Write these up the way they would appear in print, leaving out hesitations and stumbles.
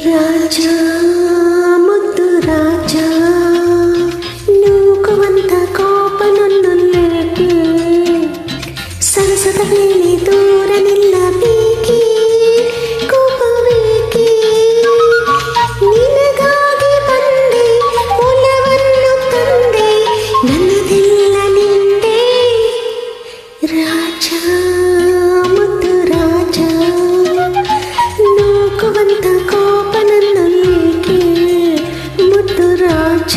ರಾಜ ಮುದ್ದು ರಾಜ ನೂಕುವಂತ ಕೋಪ ನನ್ನಲ್ಲೇಕೆ ಸರಸದ ವೇಳೆ ದೂರ ನಿಲ್ಲಬೇಕೆ ಕೋಪವೇಕೆ ನಿನಗಾಗಿ ಬಂದೆ ಒಲವನ್ನು ತಂದೆ ನನ್ನದೆಲ್ಲ ನಿಂದೆ ರಾಜ ಮುದ್ದು ರಾಜ ನೂಕುವಂತ ಕೋಪ ನನ್ನಲ್ಲೇಕೆ ಮುದ್ದು ರಾಜ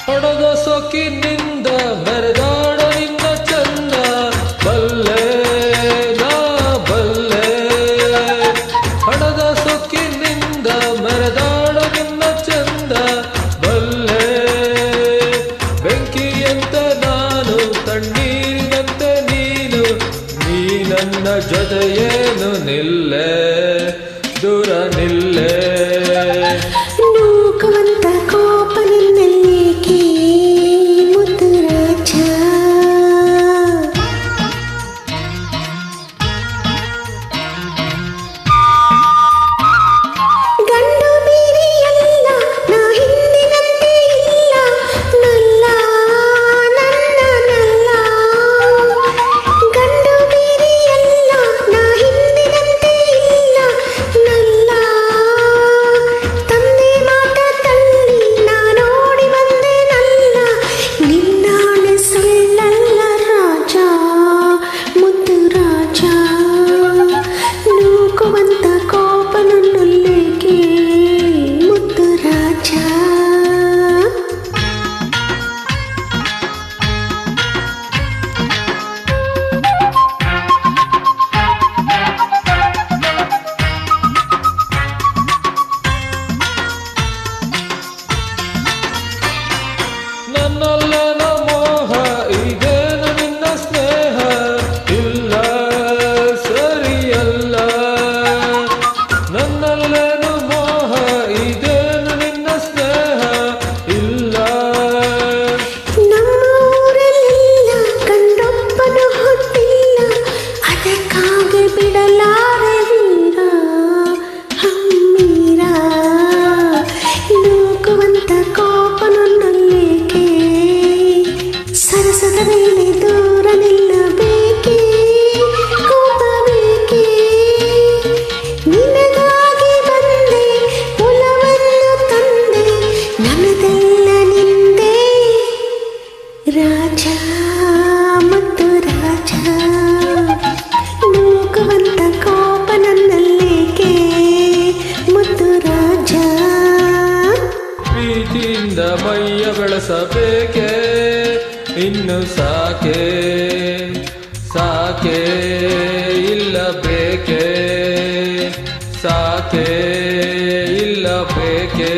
ಹೊಡೆದ ಸೊಕ್ಕಿನಿಂದ ಮೆರೆದಾಡ ನಿನ್ನ ಚಂದ ಬಲ್ಲೆ ನಾ ಬಲ್ಲೆ ಹೊಡೆದ ಸೊಕ್ಕಿನಿಂದ ಮೆರೆದಾಡ ನಿನ್ನ ಚಂದ ಬಲ್ಲೆ ಬೆಂಕಿಯಂತ ನಾನು ತಣ್ಣೀರಿನಂತೆ ನೀನು ನೀ ನನ್ನ ಜೊತೆಯೇನು ನಿಲ್ಲೆ ದೂರ ನಿಲ್ಲೆ ನೂಕುವಂತ ಕೋಪ ನಿನ್ನಲ್ಲೇಕೆ ಮುದ್ದು ರಾಜ ಗಂಡು ಮೀರಿ ಎಲ್ಲ ನಾ ಹಿಂದಿನಂತೆ ಇಲ್ಲ ನಲ್ಲ ನನ್ನ ನಲ್ಲ ಗಂಡು ಮೀರಿ ಎಲ್ಲ ನಾ ಹಿಂದಿನಂತೆ ಇಲ್ಲ ನಲ್ಲ ತಂದೆ ಮಾತ ತಳ್ಳಿ ನಾನೋಡಿ ಬಂದೆ ನಲ್ಲ ನಿನ್ನಾಣೆ ಸುಳ್ಳಲ್ಲ ರಾಜ ಮುದ್ದು ರಾಜ ನೂಕುವಂತ ಕೋಪ ನನ್ನಲ್ಲೇಕೆ ಮುದ್ದು ರಾಜ ನನ್ನಲ್ಲನ ಮೋಹ ಇದೇನು ನಿನ್ನ ಸ್ನೇಹ ಇಲ್ಲ ಸರಿಯಲ್ಲ ನನ್ನಲ್ಲೇನು ಮೋಹ ಇದೇನು ನಿನ್ನ ಸ್ನೇಹ ಇಲ್ಲ ನಮ್ಮೂರಲ್ಲಿಲ್ಲ ಗಂಡೊಬ್ಬನು ಹುಟ್ಟಿಲ್ಲ ಅದಕ್ಕಾಗಿ ಬಿಡಲಾರೆ ವೀರ ಹಮ್ಮೀರ ನೂಕುವಂತ ಕೋಪ ನನ್ನಲ್ಲೇಕೆ ಸರಸದ ವೇಳೆ ದೂರ ನಿಲ್ಲಬೇಕೆ ಕೋಪವೇಕೆ ನಿನಗಾಗಿ ಬಂದೆ ಒಲವನ್ನು ತಂದೆ ನನ್ನದೆಲ್ಲ ನಿಂದೆ ರಾಜ ಮುದ್ದು ರಾಜ ನೂಕುವಂತ ಕೋಪ ನನ್ನಲ್ಲೇಕೆ ಮುದ್ದು ರಾಜ ಪ್ರೀತಿಯಿಂದ ಮೈಯ ಬೆಳೆಸಬೇಕೆ ಇನ್ನು ಸಾಕೆ ಸಾಕೆ ಇಲ್ಲ ಬೇಕೆ ಸಾಕೆ ಇಲ್ಲ ಬೇಕೆ